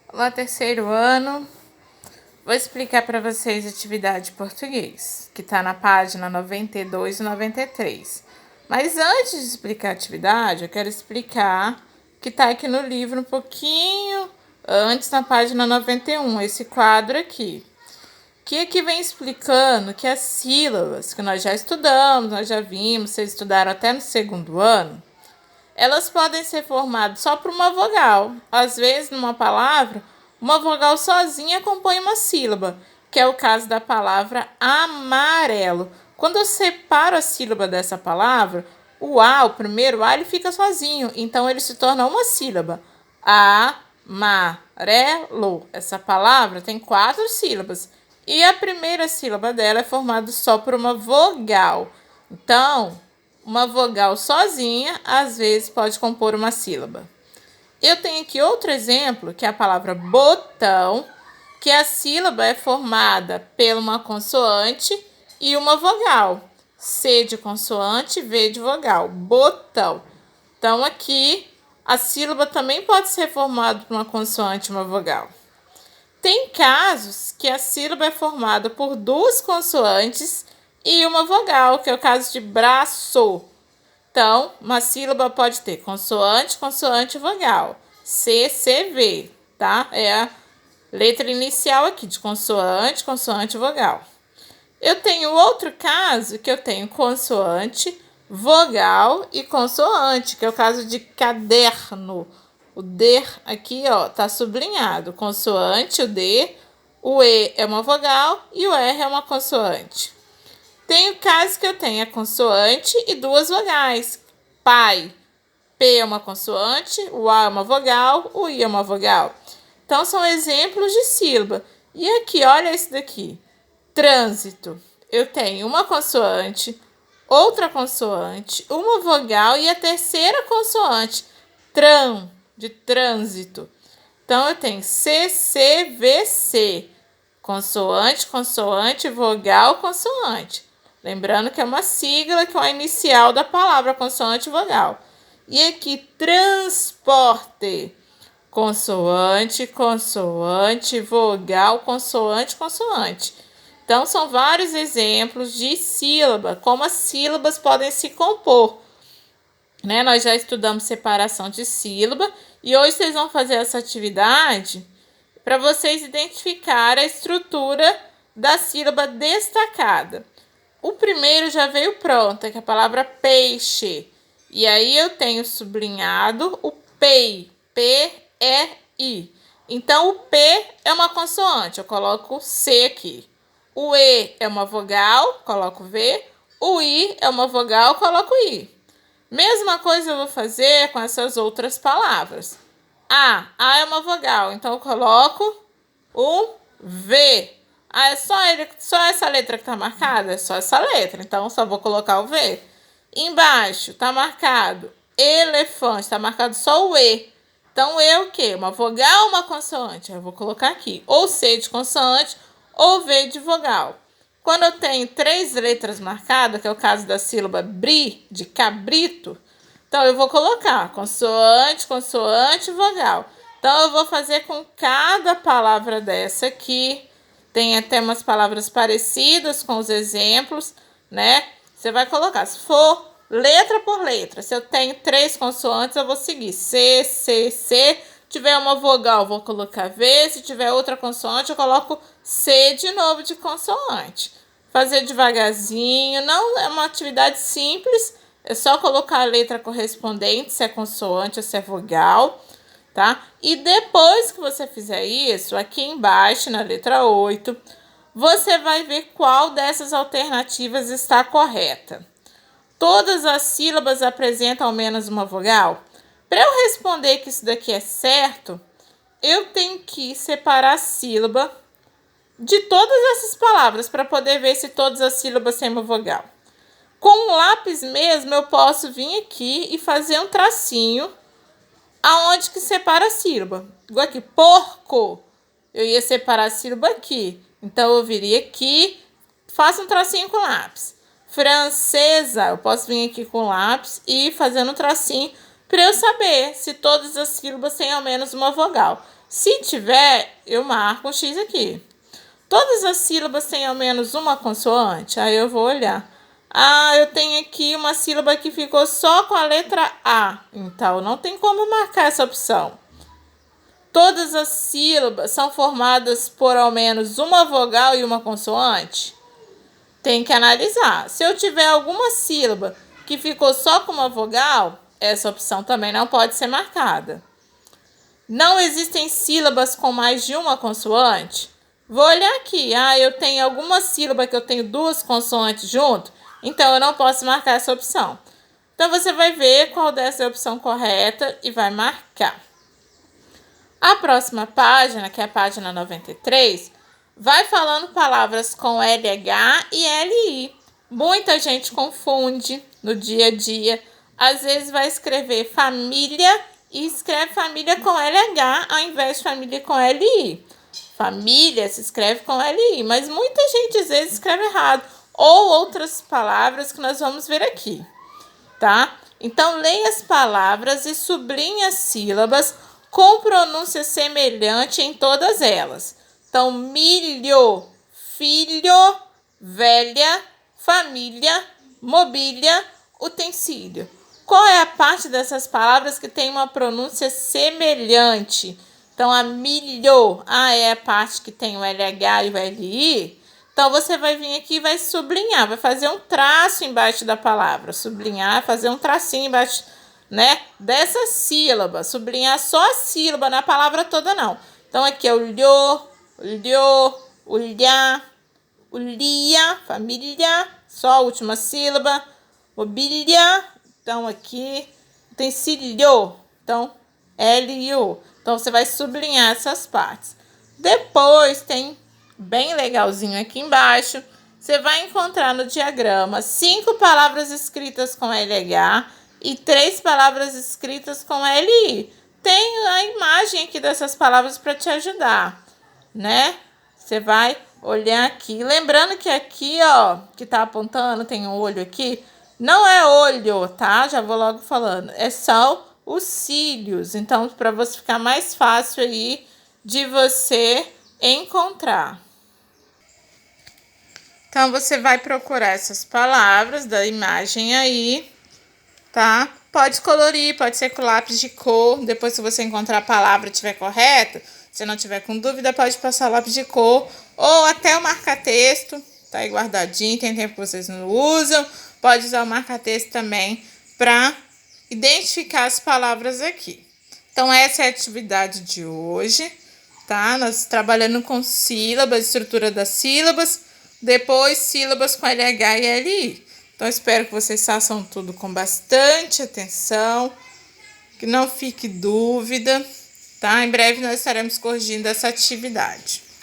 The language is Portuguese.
Olá, terceiro ano. Vou explicar para vocês a atividade português, que está na página 92 e 93. Mas antes de explicar a atividade, eu quero explicar que está aqui no livro um pouquinho antes, na página 91, esse quadro aqui. Que aqui vem explicando que as sílabas, que nós já estudamos, nós já vimos, vocês estudaram até no segundo ano, elas podem ser formadas só por uma vogal. Às vezes, numa palavra, uma vogal sozinha compõe uma sílaba, que é o caso da palavra amarelo. Quando eu separo a sílaba dessa palavra, o A, o primeiro A, ele fica sozinho, então ele se torna uma sílaba. Amarelo. Essa palavra tem 4 sílabas e a primeira sílaba dela é formada só por uma vogal. Então, uma vogal sozinha, às vezes, pode compor uma sílaba. Eu tenho aqui outro exemplo, que é a palavra botão, que a sílaba é formada por uma consoante e uma vogal. C de consoante, V de vogal. Botão. Então, aqui, a sílaba também pode ser formada por uma consoante e uma vogal. Tem casos que a sílaba é formada por 2 consoantes e uma vogal, que é o caso de braço. Então, uma sílaba pode ter consoante, consoante e vogal. C, C, V, tá? É a letra inicial aqui de consoante, consoante e vogal. Eu tenho outro caso que eu tenho consoante, vogal e consoante, que é o caso de caderno. O D aqui, ó, tá sublinhado. Consoante, o D, o E é uma vogal e o R é uma consoante. Tem o caso que eu tenho a consoante e 2 vogais. Pai, P é uma consoante, o A é uma vogal, o I é uma vogal. Então, são exemplos de sílaba. E aqui, olha esse daqui. Trânsito. Eu tenho uma consoante, outra consoante, uma vogal e a terceira consoante. Tram, de trânsito. Então, eu tenho C, C, V, C. Consoante, consoante, vogal, consoante. Lembrando que é uma sigla, que é a inicial da palavra consoante e vogal. E aqui, transporte. Consoante, consoante, vogal, consoante, consoante. Então, são vários exemplos de sílaba, como as sílabas podem se compor. Né? Nós já estudamos separação de sílaba e hoje vocês vão fazer essa atividade para vocês identificar a estrutura da sílaba destacada. O primeiro já veio pronto, que é a palavra peixe. E aí eu tenho sublinhado o PEI, P-E-I. Então, o P é uma consoante, eu coloco o C aqui. O E é uma vogal, coloco V. O I é uma vogal, coloco I. Mesma coisa eu vou fazer com essas outras palavras. A é uma vogal, então eu coloco um V. É só essa letra que está marcada? É só essa letra, então eu só vou colocar o V. Embaixo está marcado elefante, está marcado só o E. Então, E o quê? Uma vogal ou uma consoante? Eu vou colocar aqui, ou C de consoante ou V de vogal. Quando eu tenho 3 letras marcadas, que é o caso da sílaba bri, de cabrito, então eu vou colocar consoante, consoante, vogal. Então, eu vou fazer com cada palavra dessa aqui. Tem até umas palavras parecidas com os exemplos, né? Você vai colocar, se for letra por letra. Se eu tenho 3 consoantes, eu vou seguir C, C, C. Se tiver uma vogal, eu vou colocar V. Se tiver outra consoante, eu coloco C de novo de consoante. Fazer devagarzinho, não é uma atividade simples. É só colocar a letra correspondente, se é consoante ou se é vogal, tá? E depois que você fizer isso, aqui embaixo, na letra 8, você vai ver qual dessas alternativas está correta. Todas as sílabas apresentam ao menos uma vogal? Para eu responder que isso daqui é certo, eu tenho que separar a sílaba de todas essas palavras para poder ver se todas as sílabas têm uma vogal. Com um lápis mesmo, eu posso vir aqui e fazer um tracinho aonde que separa a sílaba. Igual aqui, porco. Eu ia separar a sílaba aqui. Então, eu viria aqui, faço um tracinho com lápis. Francesa, eu posso vir aqui com lápis e fazendo um tracinho para eu saber se todas as sílabas têm ao menos uma vogal. Se tiver, eu marco um X aqui. Todas as sílabas têm ao menos uma consoante? Aí eu vou olhar. Ah, eu tenho aqui uma sílaba que ficou só com a letra A. Então, não tem como marcar essa opção. Todas as sílabas são formadas por ao menos uma vogal e uma consoante? Tem que analisar. Se eu tiver alguma sílaba que ficou só com uma vogal, essa opção também não pode ser marcada. Não existem sílabas com mais de uma consoante? Vou olhar aqui. Ah, eu tenho alguma sílaba que eu tenho duas consoantes junto, então eu não posso marcar essa opção. Então você vai ver qual dessa é a opção correta e vai marcar. A próxima página, que é a página 93, vai falando palavras com LH e LI. Muita gente confunde no dia a dia. Às vezes vai escrever família e escreve família com LH ao invés de família com LI. Família se escreve com LI, mas muita gente às vezes escreve errado. Ou outras palavras que nós vamos ver aqui, tá? Então, leia as palavras e sublinhe as sílabas com pronúncia semelhante em todas elas. Então, milho, filho, velha, família, mobília, utensílio. Qual é a parte dessas palavras que tem uma pronúncia semelhante? Então, a milho, é a parte que tem o LH e o LI. Então, você vai vir aqui e vai sublinhar, vai fazer um traço embaixo da palavra. Sublinhar, fazer um tracinho embaixo, né, dessa sílaba. Sublinhar só a sílaba, na palavra toda não. Então, aqui é o lho, olhar, olia, família, só a última sílaba. Mobília, então aqui, utensílio, então L-U. Então, você vai sublinhar essas partes. Depois, tem bem legalzinho aqui embaixo, você vai encontrar no diagrama 5 palavras escritas com LH e 3 palavras escritas com LI. Tem a imagem aqui dessas palavras para te ajudar, né? Você vai olhar aqui. Lembrando que aqui, ó, que tá apontando, tem um olho aqui. Não é olho, tá? Já vou logo falando. É só os cílios. Então, para você ficar mais fácil aí de você encontrar. Então, você vai procurar essas palavras da imagem aí, tá? Pode colorir, pode ser com lápis de cor. Depois, se você encontrar a palavra e estiver correta, se não tiver com dúvida, pode passar lápis de cor ou até o marca-texto. Tá aí guardadinho, tem tempo que vocês não usam. Pode usar o marca-texto também para identificar as palavras aqui. Então, essa é a atividade de hoje, tá? Nós trabalhando com sílabas, estrutura das sílabas, depois sílabas com LH e LI. Então, espero que vocês façam tudo com bastante atenção, que não fique dúvida, tá? Em breve nós estaremos corrigindo essa atividade.